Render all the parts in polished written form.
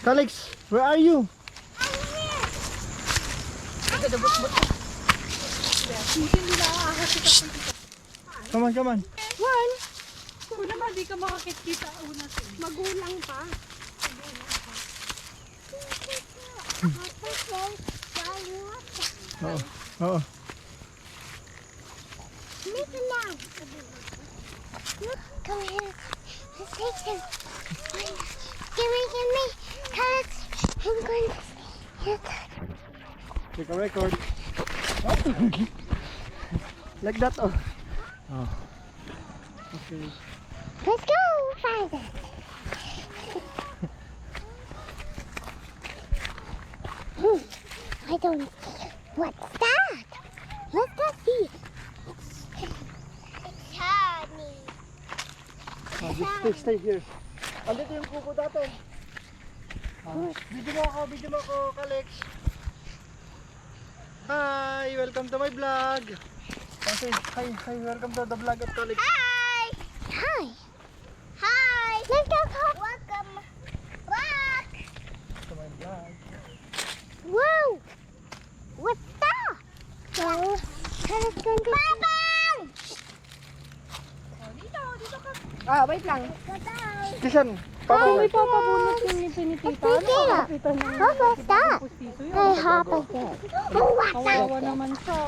Calix, where are you? Come on, come on. One. Kung naman di ka makakita una. Magulang pa. Oo. Oo. Come here. Let's take him. Give me. Cut. I'm going to hit. Take a record. Like that, oh. Oh. Okay. Let's go find it. I don't see. What's that? What's that see? It's honey. Just stay here. Andito yung kuko dati. Video mo ako, Calix. Hi, welcome to my vlog. Okay, hi, welcome to the vlog of Calix. Hi. Hi. Hi. Let's go. Welcome. Look. To my vlog. Whoa. What's that? Oh, Papa. Wait lang. Kisan, May papabunot yung nito ni Tita. Nakakita na yung What was that? pustiso yun. I happened it. Oh, what's that? Kawawa naman siya.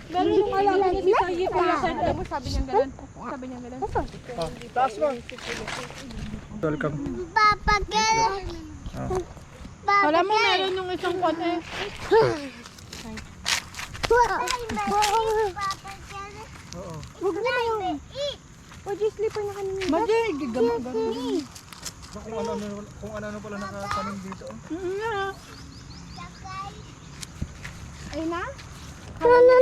Meron yung alam niya si Sayip. Alam mo, sabi niya ganun. taas mo. Welcome. Papa, get Papa, Alam mo, meron yung isang kwan eh. Oo. Huwag na yun. Pwede slipper na kanina. Madya, gagama-gama. Kung ano pala nakatanim dito. Ay na? No. Hindi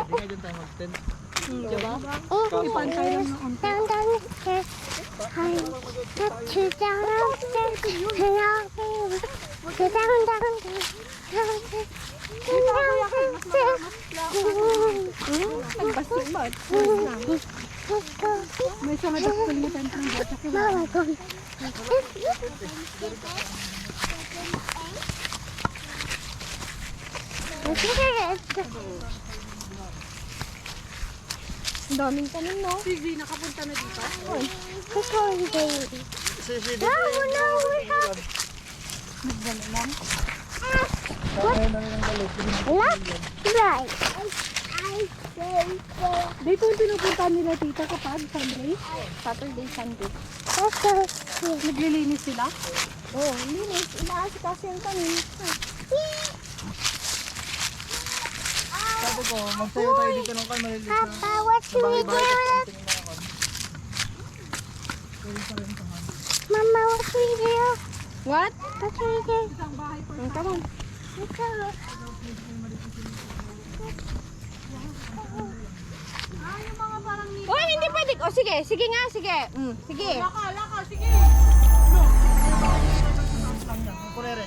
nga dyan tayo mag-tent. Diba? Oh, Ipantay lang ng onte. down upstairs. Hi. Up to down upstairs. Hang out there. Go down. Nagbasimad. Let's go. May sa madakol mo tayo ng bata. Mama, go. Ang daming tanim, no? Sige, nakapunta na dito. Let's go, baby. No, we have. Look, right. Dito yung pinupunta nila tita kapag Sunday? Saturday, Sunday. Let's go. Naglilinis sila? Oo, linis. Inaasi kasi yung tanim. Sabi ko, magsayo tayo dito ng maliliit na. Papa, what should we do? Mama, what should we do? What? What should we do? Come on. Let's go. Uy, hindi pwede. O, sige. Sige nga, sige. Sige. Kurere.